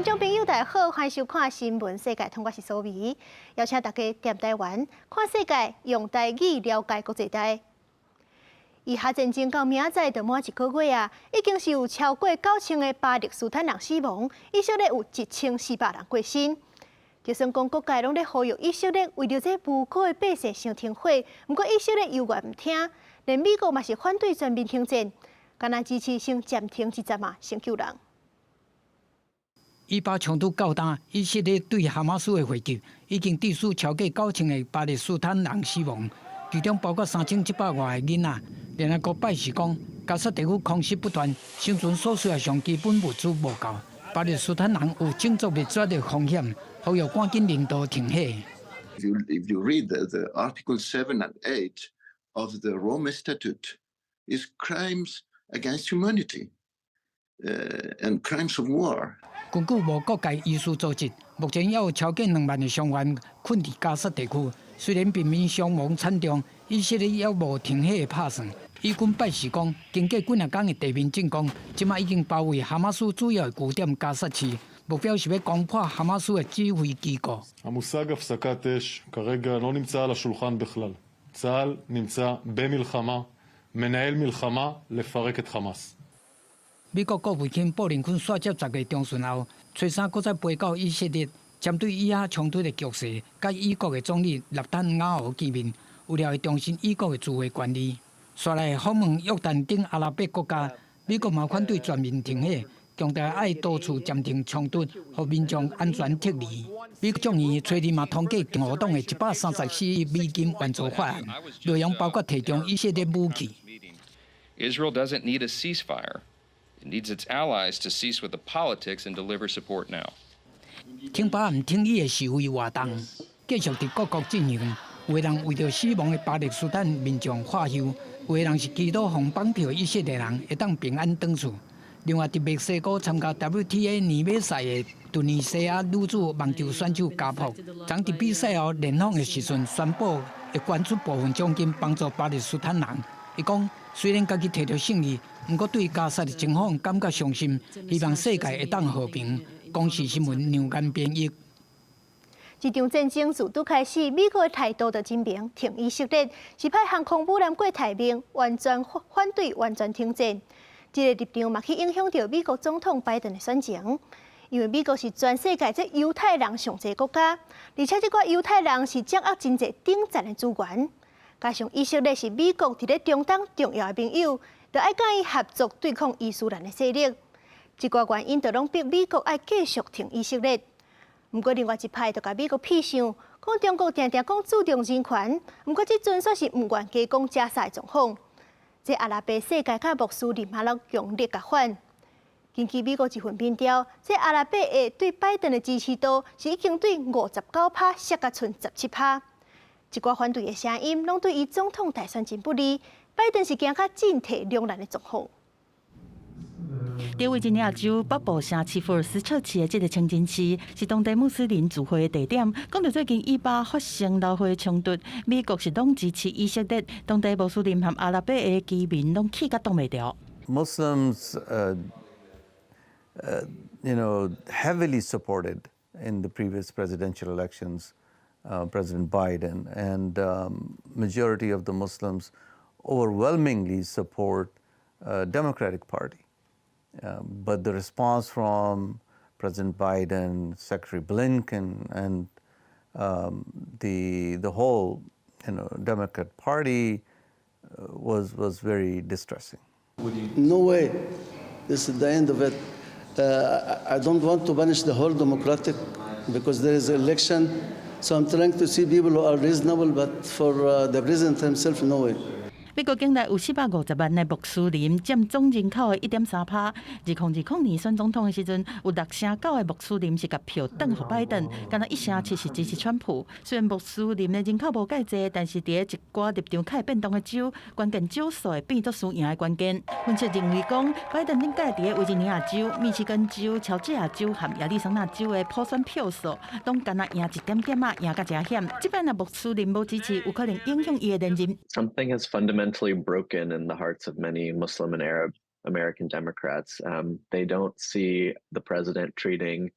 众朋友大家好，欢迎收看《新闻世界》，通过是苏眉，邀请大家踮台湾看世界，用台语了解国际台。以哈战争到明仔就满1个月啊，已经是有超过9000个巴勒斯坦人死亡，以色列有1400人过身。就算讲各界拢咧呼吁以色列为着这无辜的百姓伤停火，不过以色列犹原唔听，连美国嘛是反对全面停战，敢若支持先暂停一阵嘛，先救人。以巴冲突较大，以色列对哈马斯的袭击已经致死超过9000个巴勒斯坦人死亡，其中包括3700外个囡仔。联合国表示讲，加沙地区空袭不断，生存所需的上基本物资无够，巴勒斯坦人有种族灭绝的风险，呼吁赶紧人道停火。If you read the Article 7 and 8 of the Rome Statute, is crimes against humanity and crimes of war. 根据无国界医师组织，目前还有超过2万的伤员困伫加沙地区。虽然平民伤亡惨重，以色列也无停火的打算。以军表示讲，经过几日天的地面进攻，即马已经包围哈马斯主要的据点加沙市，目标是要攻破哈马斯的指挥机构。המושג הפסקת אש כרגע לא נמצא על השולחן בכלל. צה"ל נמצא במלחמה, מנהל מלחמה לפרק את חמאס. 美国国务卿布林肯率接10月中旬后，崔山搁再飞到以色列，针对以哈冲突的局势，甲以国的总理纳坦雅胡见面，为了重申以国的自卫权利。刷来访问约旦等阿拉伯国家，美国嘛反对全面停火，强调爱多处暂停冲突，互民众安全撤离。美国众议初日嘛通过共和党的134亿美金援助法案，内容包括提供以色列武器。Israel doesn't need a ceasefire. It needs its allies to cease with the politics and deliver support now. 挺巴唔挺伊的示威活动继续伫各国进行，有的人为着死亡的巴勒斯坦民众画休，有的人是祈祷放绑票以色列人会当平安返厝。另外，伫墨西哥参加 WTA 年尾赛的突尼西亚女子网球选手加普，昨伫比赛后联访的时阵宣布会捐出部分奖金帮助巴勒斯坦人。伊讲，虽然家己摕到胜利，不过对加沙的情况感觉伤心，希望世界会当和平。公视新闻杨干编译。这场战争自拄开始，美国的态度就真明，挺以色列，是派航空母舰过台面，完全反对完全停战。这个立场嘛，去影响到美国总统拜登的选情，因为美国是全世界这犹太人上济国家，而且这个犹太人是掌握真济顶层的资源。加上以色列是美国伫咧中东重要的朋友，就爱甲伊合作对抗伊斯兰的势力。一寡原因就拢逼美国爱继续挺以色列。不过另外一派就甲美国批评，讲中国常常讲注重人权，不过这纯粹是唔愿加讲加沙的状况。这阿拉伯世界甲穆斯林嘛拢强烈甲反。根据美国一份民调，这阿拉伯的对拜登的支持度是已经对59%下甲剩17%。一寡反对的声音拢对伊总统大选真不利，拜登是行较进退两难的状况。在维吉尼亚州北部城市福尔斯彻市的这个清真寺，是当地穆斯林聚会的地点。讲到最近以巴发生流血冲突，美国是拢支持以色列，当地穆斯林和阿拉伯的居民拢气甲挡袂牢。Muslims, heavily supported in the previous presidential elections, President Biden, and majority of the Muslims overwhelmingly support Democratic Party. But the response from President Biden, Secretary Blinken, and the whole Democrat Party was very distressing. No way. This is the end of it. I don't want to punish the whole Democratic because there is an election. So I'm trying to see people who are reasonable, but for the president himself, no way. 美国境内有450万的穆斯林，占总人口的1.3%。2020年选总统的时阵，有6成9的穆斯林是甲票转予拜登，敢若1成7是支持川普。虽然穆斯林的人口无介济，但是伫一寡立场较会变动的州，关键少数会变作输赢的关键。分析认为讲，拜登顶届伫维吉尼亚州、密西根州、乔治亚州和亚利桑那州的普选票数，拢敢若赢一点点啊，赢甲真险。即摆若穆斯林无支持，有可能影响伊的连任。Something has fundamentally broken in the hearts of many Muslim and Arab American Democrats. They don't see the president treating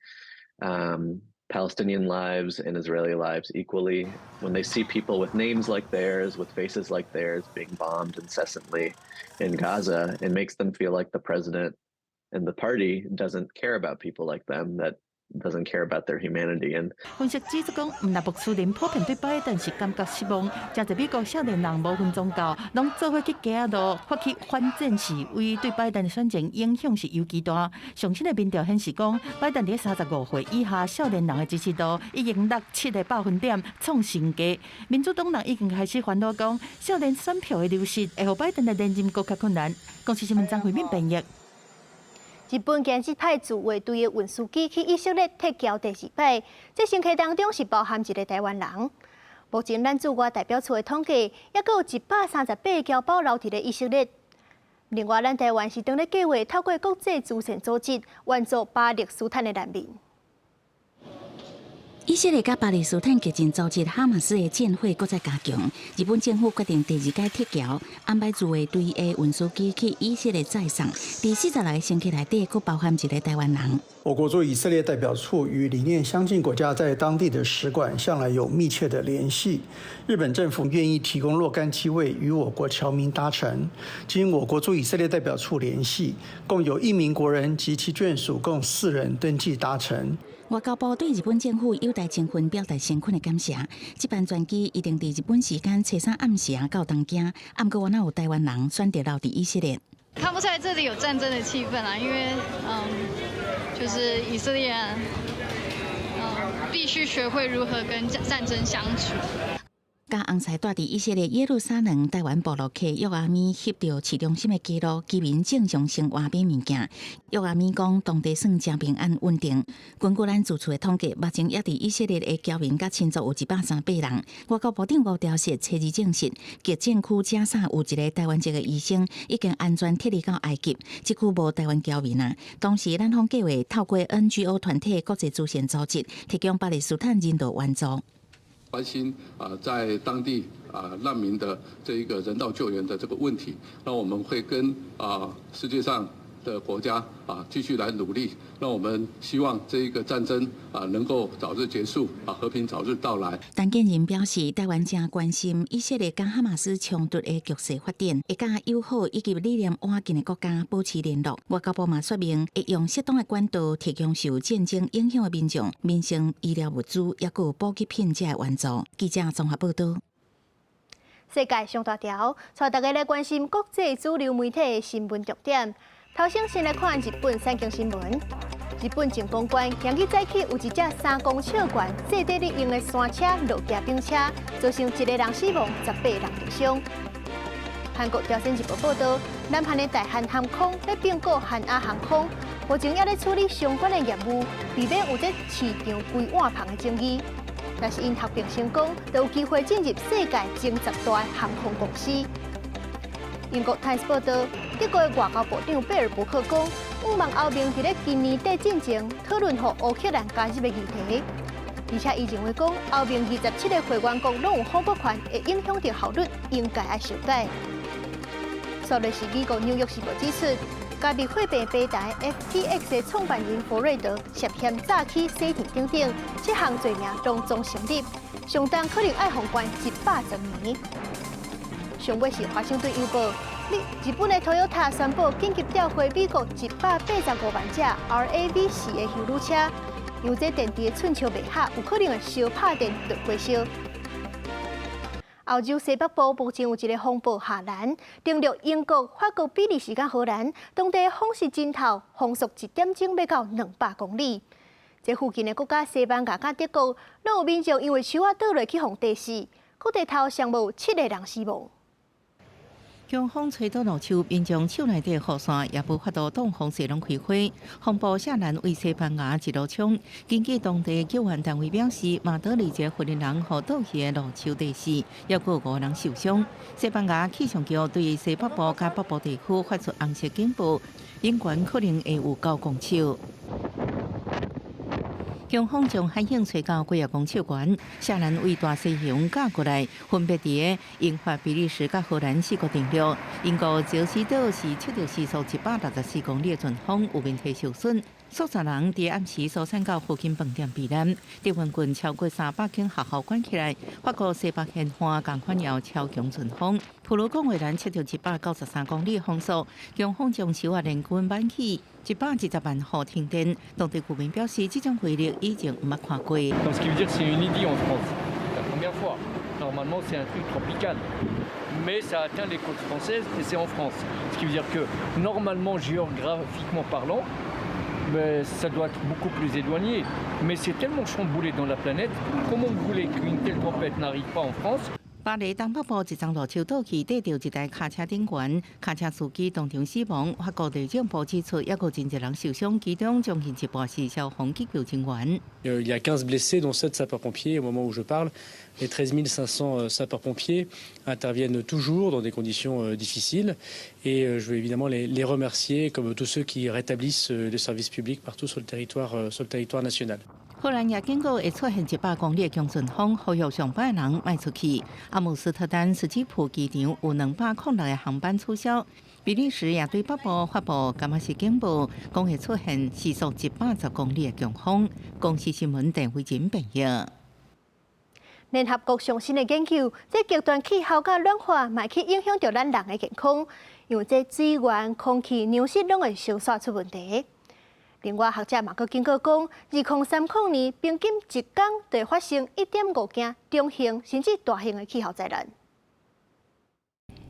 Palestinian lives and Israeli lives equally. When they see people with names like theirs, with faces like theirs being bombed incessantly in Gaza, it makes them feel like the president and the party doesn't care about people like them, that doesn't care about their humanity. And 分析指出讲，唔那穆斯林普遍对拜登是感觉失望，真侪美国少年人无分宗教，拢做伙去街道发起反战示威，对拜登的选情影响是尤其大。上新的民调显示讲，拜登伫35岁以下少年人的支持度已经落7%，创新低。民主党人已经开始烦恼讲，少年选票的流失会让拜登的连任更加困难。公司新闻张惠敏编译。日本建制派自卫队的运输机去以色列撤侨第2摆，这乘客当中是包含一个台湾人。目前咱驻外代表处的统计，还佫有138侨胞留伫咧以色列。另外，咱台湾是正咧计划透过国际慈善组织援助巴勒斯坦的难民。以色列甲巴勒斯坦激进组织哈马斯的战火搁再加强，日本政府决定第2届撤侨，安排自卫队的运输机去以色列载送。第40来个星期内底，佫包含一个台湾人。我国驻以色列代表处与理念相近国家在当地的使馆向来有密切的联系。日本政府愿意提供若干机位与我国侨民搭乘。经我国驻以色列代表处联系，共有1名国人及其眷属共4人登记搭乘。外交部对日本政府优待情分表达深恳的感谢。这班专机一定伫日本时间初3暗时到东京，不过有台湾人选择留伫以色列。看不出来这里有战争的气氛啊，因为就是以色列人必须学会如何跟战争相处。甲红彩住伫以色列耶路撒冷台湾部落客约阿咪翕到市中心的记录，居民正常生活买物件。约阿咪讲，当地算真平安稳定。根据咱自处的统计，目前也伫以色列的侨民甲亲族有138人。外交部长吴钊燮初日证实，极战区加沙有一个台湾籍的医生已经安全撤离到埃及，即区无台湾侨民啊。当时咱方计划透过 NGO 团体、国际慈善组织提供巴勒斯坦人道援助。关心在当地难民的这一个人道救援的这个问题，那我们会跟世界上的国家继续来努力。那我们希望这一个战争能够早日结束，和平早日到来。陈建仁表示，台湾正关心以色列甲哈马斯冲突的局势发展，会甲友好以及理念晚近的国家保持联络。外交部嘛说明，会用适当的管道提供受战争影响的民众民生医疗物资，也有补给品这的援助。记者综合报道。世界上大条，带大家来关心国际主流媒体的新闻重点。头先来看日本三经新闻。日本静冈县今日早起有一只3公尺悬、坐底咧用的山车落架冰车，造成1个人死亡，18人受伤。韩国朝鲜日报报道，南韩的大韩航空要并购韩亚航空，目前也咧处理相关的业务，避免有在市场规碗旁的争议。但是因合并成功，就有机会进入世界前10大航空公司。英国《Times》报道，德国的外交部长贝尔伯克讲，欧盟欧盟伫咧今年底进前讨论和乌克兰加入的议题，而且伊认为讲，欧盟27个会员国拢有反驳权，会影响到效率，应该要修改。昨日是美国《纽约时报》指出，加密货币平台 FTX 的创办人弗瑞德涉嫌诈欺洗钱等等7项罪名拢总成立，上重可能要罚款110年。上尾是华盛顿邮报，日本的 Toyota 宣布紧急调回美国185万架 RAV4的休旅车，因为这电池的寸桥未合，有可能会烧拍电就火烧。欧洲西北部目前有一个风暴下兰，登陆英国、法国、比利时甲荷兰，当地风势真透，风速1点钟要到200公里。这附近的国家西班牙甲德国，拢有民众因为树仔倒落去，互地死，各地头上无7个人死亡。强风吹倒路树，民众手内底雨伞也无法度挡风势拢开花。风暴下兰为西班牙一路冲，根据当地救援单位表示，马德里一个荷兰人和倒去的路树地死，也有5人受伤。西班牙气象局对西北部甲北部地区发出红色警报，冷泉可能会有9公尺。警方将海警找到几个公手员，涉嫌为大西洋嫁过来，分别伫个英法、比利时甲荷兰4国登陆。英国礁西岛是测到时速164公里的阵风，有面体受损。数十人伫暗时疏散到附近饭店避难。敌援军超过300间学校关起来。法国西北沿岸同款有超强阵风。普鲁贡维兰测到193公里风速，警方将收押联军晚起120万户停电。当地居民表示，这种威力已经唔捌看过。Donc ce qui veut dire que c'est une idylle en France. La première fois. Normalement, c'est un truc tropical. Mais ça atteint les côtes françaises et c'est en France. Ce qui veut dire que, normalement, géographiquement parlant, mais ça doit être beaucoup plus éloigné. Mais c'est tellement chamboulé dans la planète. Comment vous voulez qu'une telle tempête n'arrive pas en France?巴黎东北部一丛路树倒去，缀到一台卡车顶悬，卡车司机当场死亡。法国内政部指出，还有真侪人受伤，其中将近一半是消防急救人员。Il y a 15 blessés, dont 7 sapeurs-pompiers au moment où je parle. Les 13 500 sapeurs-pompiers interviennent toujours dans des conditions difficiles. Et je veux évidemment les remercier, comme tous ceux qui rétablissent les services publics partout sur le territoire national. 荷兰也警告会出现100公里的强阵风，呼吁上班的人卖出去。阿姆斯特丹斯基普机场有206个航班取消。比利时也对北部发布甘嘛是警报，讲会出现时速110公里的强风。公司新闻电话真朋友。联合国上新的研究，这极端气候甲暖化，嘛去影响到咱人的健康，因为这水源、空气、粮食拢会烧煞出问题。另外，学者嘛阁警告讲，2030年平均一天就会发生1.5件中型甚至大型的气候灾难。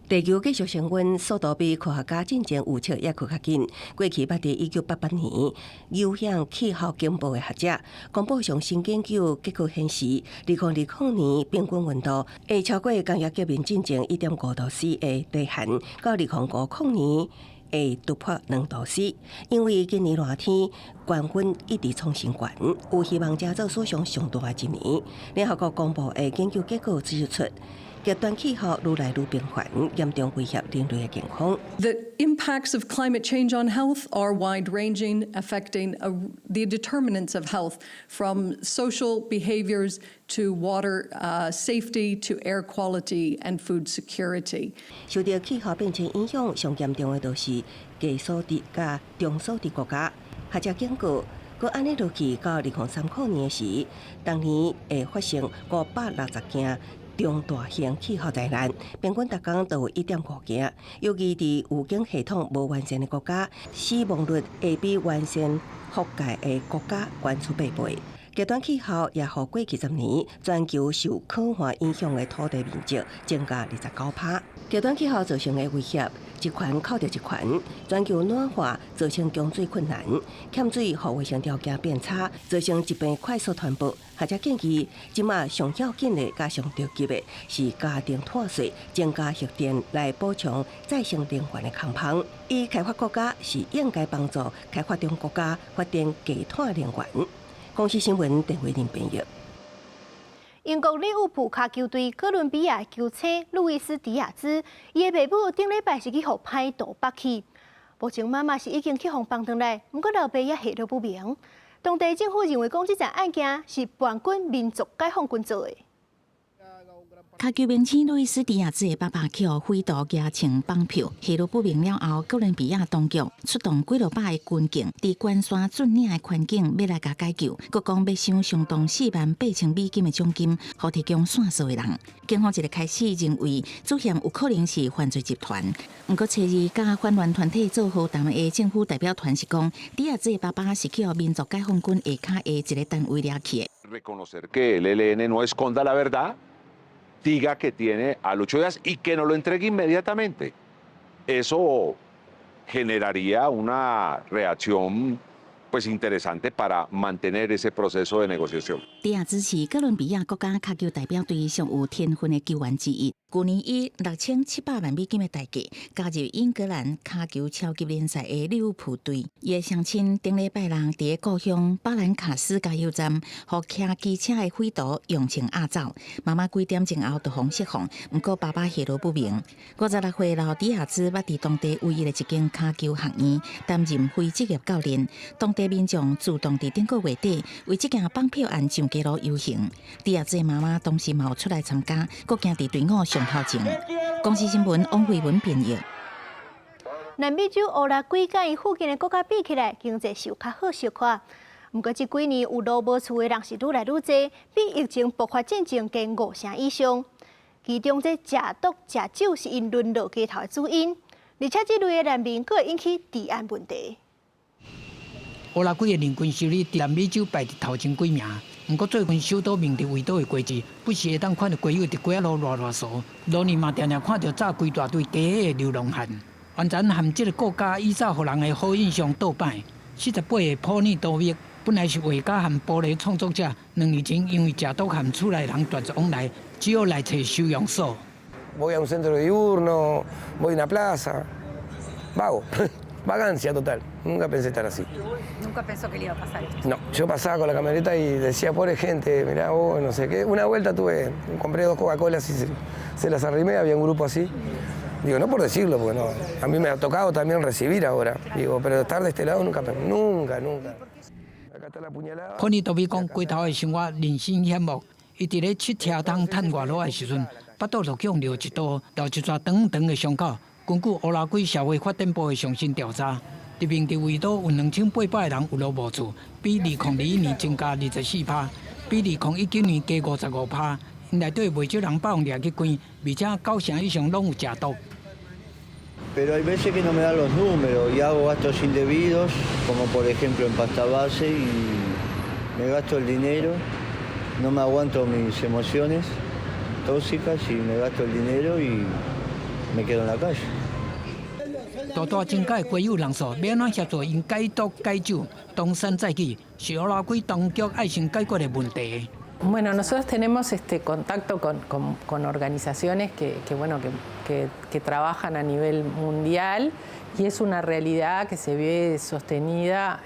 地球继续升温速度比科学家进前预测还佫较紧。过去捌伫1988年有向气候警报的学者公布上新研究结果显示，2020年平均温度会超过工业革命进前1.5度 C 的低限，到2050年会突破2度 C。因为今年热天高温一直创新高，有希望加做史上上大的一年。联合国公布的研究结果指出，极端气候愈来愈频繁，严重威胁人类的健康。The impacts of climate change on health are wide-ranging, affecting the determinants of health, from social behaviors to water safety to air quality and food security. 受到气候变迁影响上严重的，就是低所得甲中所得国家。学者警告，佮安尼落去到2030年时，当年会发生560件中大型气候灾难，平均每天都有1.5件。尤其伫预警系统无完善的国家，死亡率会比完善覆盖的国家悬出8倍。极端气候也互过去10年全球受可汗影响的土地面积增加29%。极端气候造成的威胁一环扣着一环，全球暖化造成供水困难，欠水和卫生条件变差，造成疾病快速传播。学者建议，即马上要紧的、加上着急的是家庭碳税、增加核电来补充再生能源的空棚。伊开发国家是应该帮助开发中国家发展低碳能源。公司新闻电话林朋友。英国利物浦卡球队哥伦比亚球星路易斯·迪亚兹，伊的爸母顶礼拜是去互歹徒绑去，目前妈妈是已经去互绑回来，不过老爸也下落不明。当地政府认为讲这件案件是叛军民族解放军做的。卡球明星路易斯·迪亚兹的爸爸去互匪徒押请绑票，下落不明了后，哥伦比亚当局出动几落百的军警，伫关山峻岭的环境要来甲解救，佮讲要想相当48000美金的奖金，互提供线索的人。警方一日开始认为主嫌有可能是犯罪集团，不过初二甲反乱团体做好谈的政府代表团是讲，迪亚兹的爸爸是去互民族解放军下骹的一个单位掠去的。Reconocer que el ELN no esconda la verdad. Diga que tiene al 8 días y que no lo entregue inmediatamente. Eso generaría una reacción pues interesante para mantener ese proceso de negociación. 迪亚兹是哥伦比亚国家卡球代表队上有天分的球员之一。去年以6700万美金的代价加入英格兰卡球超级联赛的利物浦队。伊的乡亲顶礼拜人伫故乡巴兰卡斯加油站，互骑机车的匪徒用枪压走。妈妈几点钟后就放释放，不过爸爸下落不明。56岁老迪亚兹捌伫当地唯一的一间卡球学院担任非职业教练。当地民众自动伫顶个月底为这件绑票案上街路游行。第二届妈妈当时嘛有出来参加，搁行伫队伍上头前。公司新闻王慧文编译。南美洲乌拉圭甲伊附近的国家比起来，经济是有较好小可。不过，这几年有落无厝的人是愈来愈多，比疫情爆发之前加5成以上。其中，这食毒食酒是因沦落街头的主因，而且这类的难民，佫会引起治安问题。乌拉圭的人均收入伫南美洲排伫头前几名。不过最近首都明特维多的街市，不时会当看到街友伫街路乱扫，路呢嘛常常看到炸规大堆家的流浪汉，完全含这个国家以早互人的好印象倒摆。48个普尼多密本来是画家和玻璃创作者，2年前因为食毒和厝内人断绝往来，只好来找收容所。Voy a un centro diurno, voy a una plaza, vago, vagancia total. Nunca pensé estar así. ¿Nunca pensó que le iba a pasar esto? No, yo pasaba con la camioneta y decía, pobre gente, mirá vos, no sé qué. Una vuelta compré 2 Coca-Colas y se las arrimé, había un grupo así. Digo, no por decirlo, porque no, a mí me ha tocado también recibir ahora. Digo, pero estar de este lado nunca. Acá está la puñalada. 普尼多密讲，街头的生活人生险恶。伊伫咧七车桶趁外路的时阵，腹肚就强流一刀，留一撮长长的伤口。根据乌拉圭社会发展部的最新调查，伫明特维多有2800个人有落无厝，比2021年增加24%，比2019年加55%。因内底未少人把用掠去关，而且9成以上拢有食毒。Pero hay veces que no me dan los números y hago gastos indebidos, como por ejemplo en pasta base y me gasto el dinero, no me aguanto mis emociones tóxicas y me gasto el dinero y me quedo en la calle. 大大增加的街友人数，要安怎协助因戒毒戒酒、东山再起，是乌拉圭当局爱先解决的问题。Bueno, nosotros tenemos contacto con organizaciones que trabajan a nivel mundial y es una realidad que se ve sostenida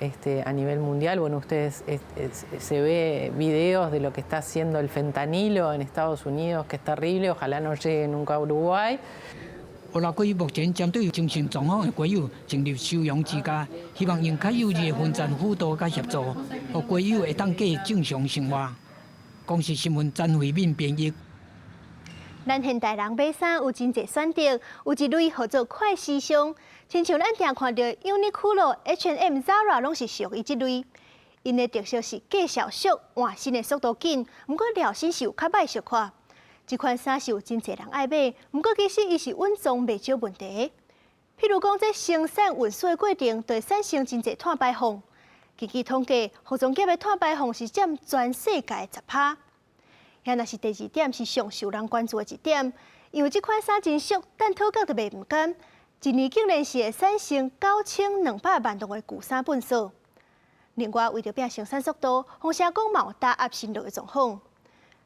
a nivel mundial. Bueno, ustedes se ve videos de lo que está haciendo el fentanilo en Estados Unidos, que es terrible, ojalá no llegue nunca a Uruguay. 乌拉圭目前针对精神状况的街友成立收容之家，希望用较优质的分站辅导甲协助，让街友会当过正常生活。公司新闻詹慧敏编译。咱现代人买衫有真侪选择，有一类叫做快时尚，亲像咱常看到 Uniqlo、H&M、Zara 拢是属于这类。因的特色是过小速，换新的速度紧，不过料身是有较歹小看。这款衫是有真侪人爱买，不过其实伊是稳重袂少问题。譬如讲，这生产运输的过程，会产生真侪碳排放。根据统计，服装业的碳排放是占全世界10%。遐若是第2点，是上受人关注的一点，因为这款衫真俗，但讨价就卖唔甘，一年竟然是会产生9200万吨的旧衫粪扫。另外，为着拼生产速度，红社讲嘛有打压新落的状况。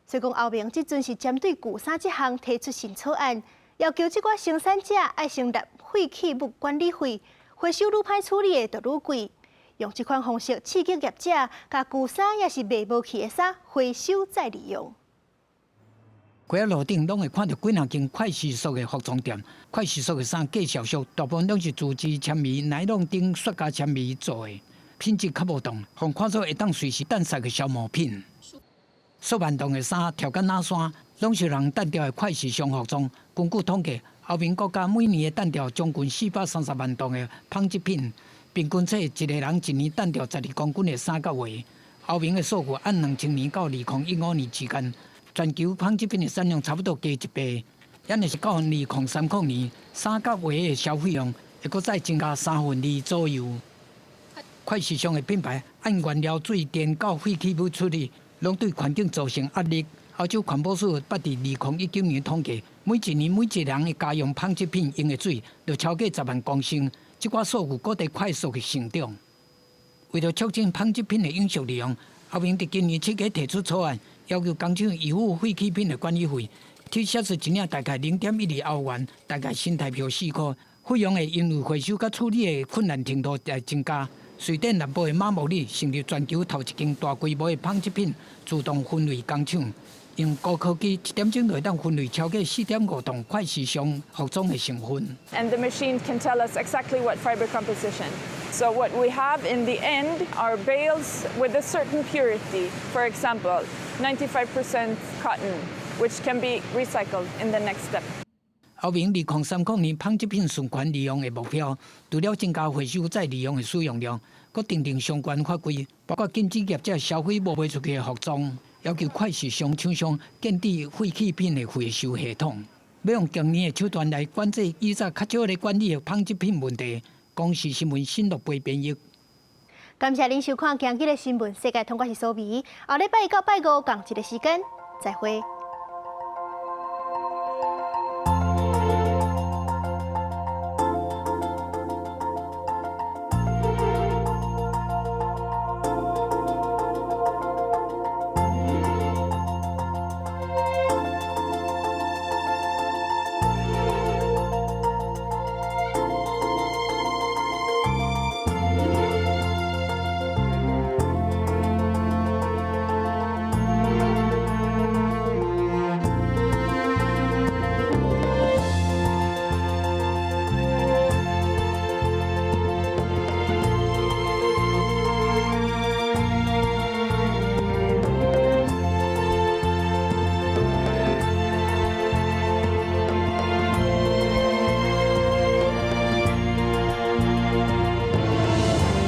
所以讲，后面即阵是针对旧衫这项提出新草案，要求这寡生产者爱成立废弃物管理费，回收愈歹处理的就愈贵。用这款方式刺激业者，甲旧衫也是卖无去的衫回收再利用。街路顶拢会看到几两间快时速的服装店，快时速的衫计小数，大部分拢是自制纤维、奶酪顶塑胶纤维做的，品质较无同，互看做会当随时等杀的消磨品。数万吨的衫、条件拉衫，拢是人单调的快时尚服装。根据统计，欧盟国家每年的单调将近430万吨的纺织品。平均测，一个人一年单调12公斤的衫甲袜。欧盟的数据按2000年到2015年之间，全球纺织品的产量差不多加1倍。也就是到2030年，衫甲袜的消费量会搁再增加2/3左右。快时尚的品牌按原料、水电到废弃物处理，拢对环境造成压力。欧洲环保署捌伫2019年统计，每一年每一人的家用纺织品用的水就超过10万公升。这寡数据搁在快速的成长。为了促进纺织品的永续利用，欧盟伫今年7月提出草案，要求工厂维护废弃品的管理费，T-shirts 一领大概0.12欧元，大概新台币4块。费用会因为回收甲处理的困难程度来增加。瑞典南部的马莫里成立全球头一间大规模的纺织品自动分类工厂，用高科技1点钟就会当分类超过4.5吨快时尚服装的成分。And the machine can tell us exactly what fiber composition. So what we have in the end are bales with a certain purity. For example, 95% cotton, which can be recycled in the next step. 后明2030年纺织品循环利用的目标，除了增加回收再利用的使用量，佮订定相关法规，包括禁止业者消费无卖出去的服装，要求快时尚厂商建立废弃品的回收系统，要用经验的手段来管制以前较少来管理的纺织品问题。公视新闻新乐杯编译。感谢您收看今日的新闻，世界通过是苏眉。后礼拜1到拜5共一个时间，再会。